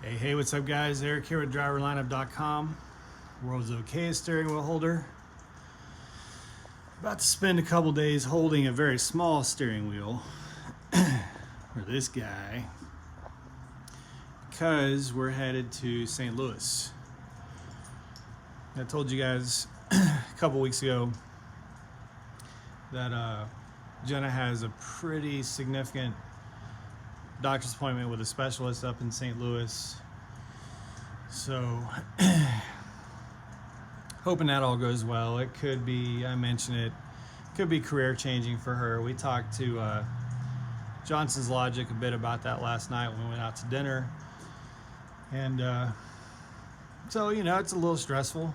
Hey, what's up, guys? Eric here with driverlineup.com, world's okayest steering wheel holder. About to spend a couple days holding a very small steering wheel for this guy because we're headed to St. Louis. I told you guys a couple weeks ago that Jenna has a pretty significant doctor's appointment with a specialist up in St. Louis. So hoping that all goes well. It could be, I mentioned it, could be career changing for her. We talked to Johnson's Logic a bit about that last night when we went out to dinner. And so, it's a little stressful.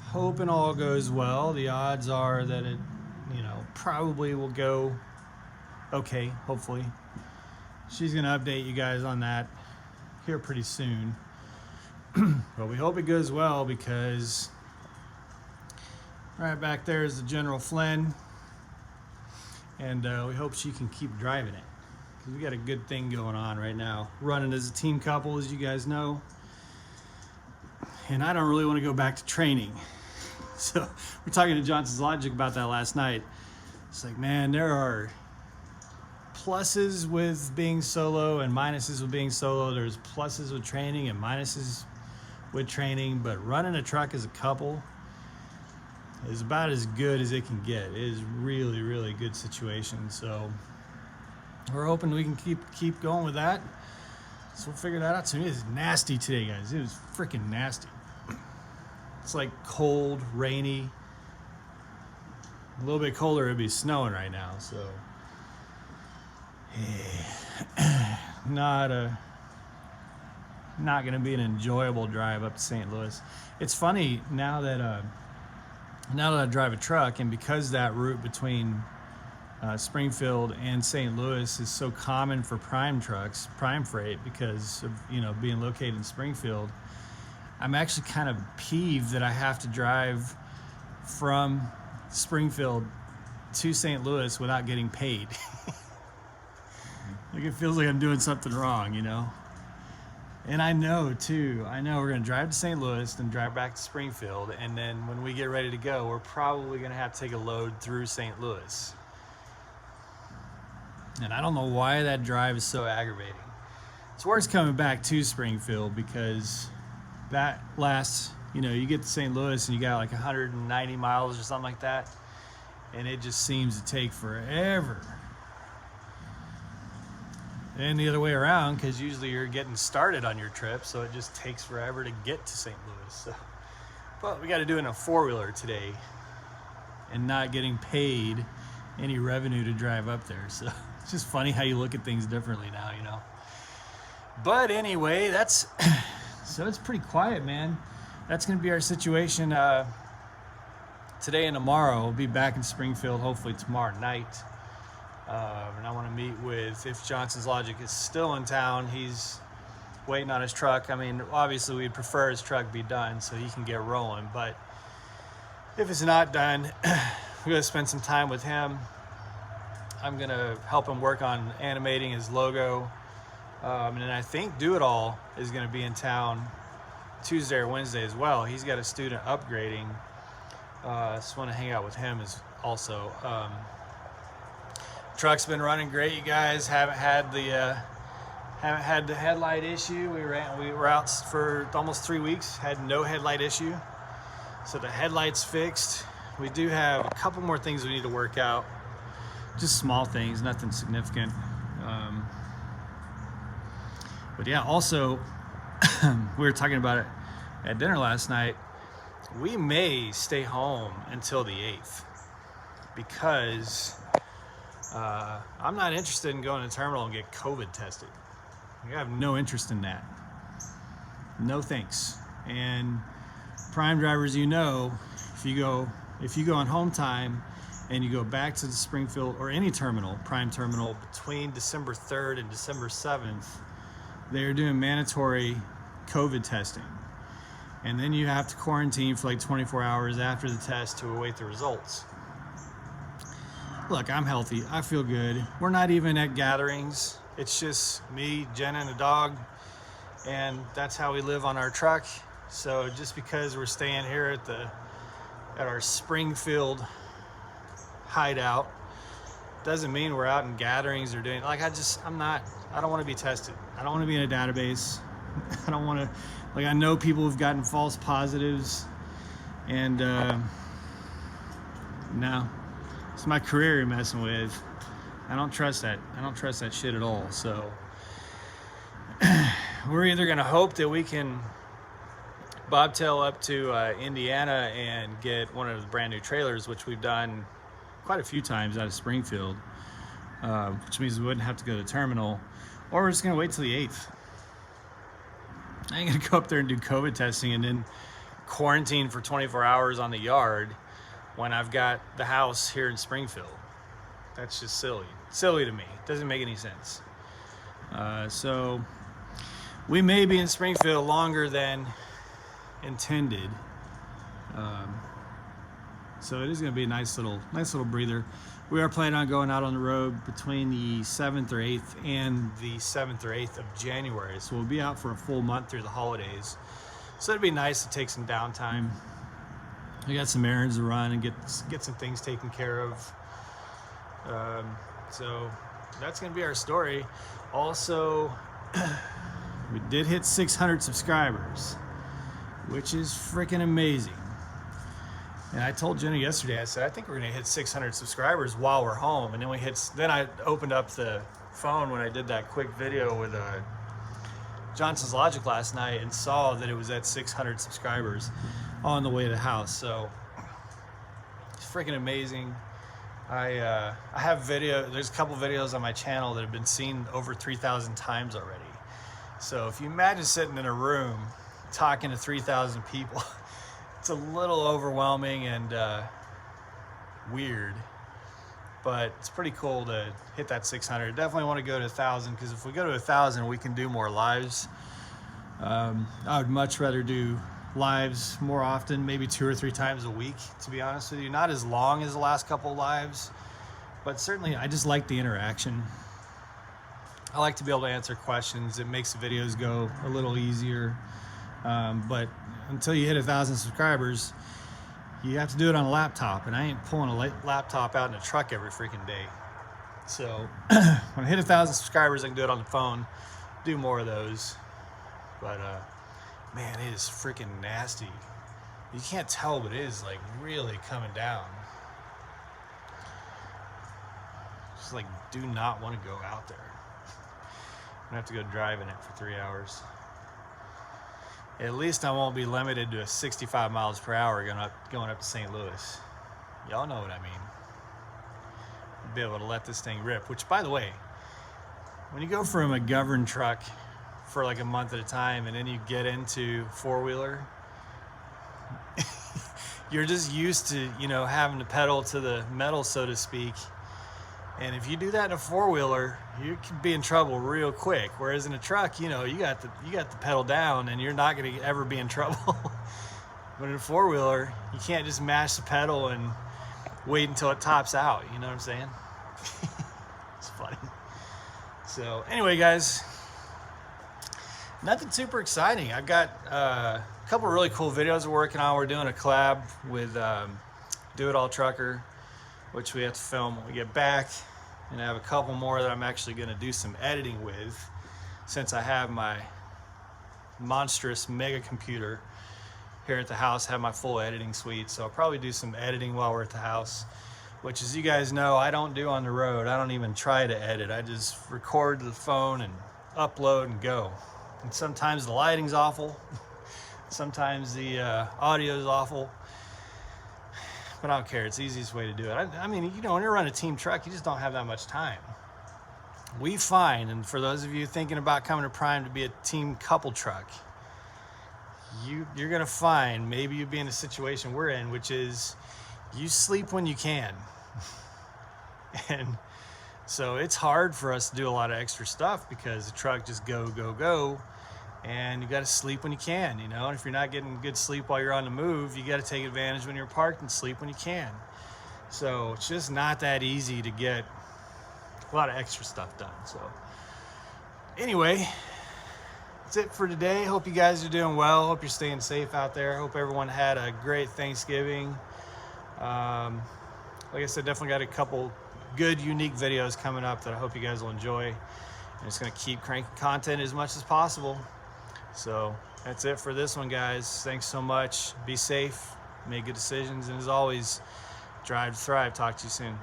Hoping all goes well. The odds are that it, probably will go okay, hopefully. She's going to update you guys on that here pretty soon. But we hope it goes well because right back there is the General Flynn. And we hope she can keep driving it because we got a good thing going on right now. Running as a team couple, as you guys know. And I don't really want to go back to training. So we're talking to Johnson's Logic about that last night. It's like, man, there are pluses with being solo and minuses with being solo. There's pluses with training and minuses with training, but running a truck as a couple is about as good as it can get. It is really, really good situation. So we're hoping we can keep going with that. So we'll figure that out soon. It's nasty today, guys. It was freaking nasty. It's like cold, rainy. A little bit colder, it'd be snowing right now. So not going to be an enjoyable drive up to St. Louis. It's funny now that I drive a truck, and because that route between Springfield and St. Louis is so common for prime trucks, prime freight, because of being located in Springfield, I'm actually kind of peeved that I have to drive from Springfield to St. Louis without getting paid. Like, it feels like I'm doing something wrong, And I know we're going to drive to St. Louis, then drive back to Springfield, and then when we get ready to go, we're probably going to have to take a load through St. Louis. And I don't know why that drive is so aggravating. It's worse coming back to Springfield because that lasts, you get to St. Louis and you got like 190 miles or something like that, and it just seems to take forever. And the other way around, because usually you're getting started on your trip, so it just takes forever to get to St. Louis. So, but we got to do it in a four-wheeler today and not getting paid any revenue to drive up there. So it's just funny how you look at things differently now, But anyway, so it's pretty quiet, man. That's going to be our situation today and tomorrow. We'll be back in Springfield hopefully tomorrow night. And I want to meet with, if Johnson's Logic is still in town, he's waiting on his truck. I mean, obviously we'd prefer his truck be done so he can get rolling, but if it's not done, we're going to spend some time with him. I'm going to help him work on animating his logo. And then I think Do It All is going to be in town Tuesday or Wednesday as well. He's got a student upgrading. Just want to hang out with him also. Truck's been running great, you guys. Haven't had the headlight issue. We were out for almost 3 weeks. Had no headlight issue. So the headlight's fixed. We do have a couple more things we need to work out. Just small things, nothing significant. But yeah, also we were talking about it at dinner last night. We may stay home until the 8th because I'm not interested in going to the terminal and get COVID tested. I have no interest in that. No thanks. And prime drivers, if you go on home time and you go back to the Springfield or any terminal, prime terminal, between December 3rd and December 7th, they're doing mandatory COVID testing. And then you have to quarantine for like 24 hours after the test to await the results. Look, I'm healthy. I feel good. We're not even at gatherings. It's just me, Jenna, and the dog. and that's how we live on our truck. So just because we're staying here at our Springfield hideout doesn't mean we're out in gatherings or doing, like, I don't want to be tested. I don't want to be in a database. I don't want to, like, I know people who've gotten false positives, and no, it's my career you're messing with. I don't trust that. I don't trust that shit at all. So we're either gonna hope that we can bobtail up to Indiana and get one of the brand new trailers, which we've done quite a few times out of Springfield, which means we wouldn't have to go to the terminal, or we're just gonna wait till the 8th. I ain't gonna go up there and do COVID testing and then quarantine for 24 hours on the yard when I've got the house here in Springfield. That's just silly to me. It doesn't make any sense. So we may be in Springfield longer than intended. So it is going to be a nice little breather. We are planning on going out on the road between the 7th or 8th and the 7th or 8th of January. So we'll be out for a full month through the holidays. So it'd be nice to take some downtime. We got some errands to run and get some things taken care of. So that's going to be our story. Also, we did hit 600 subscribers, which is freaking amazing. And I told Jenny yesterday, I said, I think we're going to hit 600 subscribers while we're home. And then I opened up the phone when I did that quick video with Johnson's Logic last night and saw that it was at 600 subscribers on the way to the house. So it's freaking amazing. I have there's a couple videos on my channel that have been seen over 3,000 times already. So if you imagine sitting in a room talking to 3,000 people, it's a little overwhelming and weird, but it's pretty cool to hit that 600. Definitely want to go to 1,000, because if we go to 1,000, we can do more lives. I would much rather do lives more often, maybe 2 or 3 times a week, to be honest with you. Not as long as the last couple of lives, but certainly I just like the interaction. I like to be able to answer questions. It makes the videos go a little easier. But until you hit 1,000 subscribers, you have to do it on a laptop, and I ain't pulling a laptop out in a truck every freaking day. So when I hit 1,000 subscribers, I can do it on the phone, do more of those. But man, it is freaking nasty. You can't tell, but it is like really coming down. Just like, do not want to go out there. I'm gonna have to go drive in it for 3 hours. At least I won't be limited to 65 miles per hour going up to St. Louis. Y'all know what I mean. I'll be able to let this thing rip, which, by the way, when you go from a governed truck for like a month at a time and then you get into four-wheeler, you're just used to, having to pedal to the metal, so to speak. And if you do that in a four-wheeler, you could be in trouble real quick. Whereas in a truck, you got the pedal down and you're not going to ever be in trouble. But in a four-wheeler, you can't just mash the pedal and wait until it tops out. You know what I'm saying? It's funny. So anyway, guys, nothing super exciting. I've got a couple of really cool videos we're working on. We're doing a collab with Do It All Trucker, which we have to film when we get back. And I have a couple more that I'm actually going to do some editing with, since I have my monstrous mega computer here at the house, have my full editing suite. So I'll probably do some editing while we're at the house, which, as you guys know, I don't do on the road. I don't even try to edit. I just record the phone and upload and go. And sometimes the lighting's awful. Sometimes the audio's awful. But I don't care. It's the easiest way to do it. I mean, when you're running a team truck, you just don't have that much time. We find, and for those of you thinking about coming to Prime to be a team couple truck, you're going to find, maybe you'll be in a situation we're in, which is you sleep when you can. And so it's hard for us to do a lot of extra stuff because the truck just go, go, go. And you got to sleep when you can, And if you're not getting good sleep while you're on the move, you got to take advantage when you're parked and sleep when you can. So it's just not that easy to get a lot of extra stuff done. So anyway, that's it for today. Hope you guys are doing well. Hope you're staying safe out there. Hope everyone had a great Thanksgiving. Like I said, definitely got a couple good, unique videos coming up that I hope you guys will enjoy. And just gonna keep cranking content as much as possible. So that's it for this one, guys. Thanks so much. Be safe, make good decisions, and as always, drive to thrive. Talk to you soon.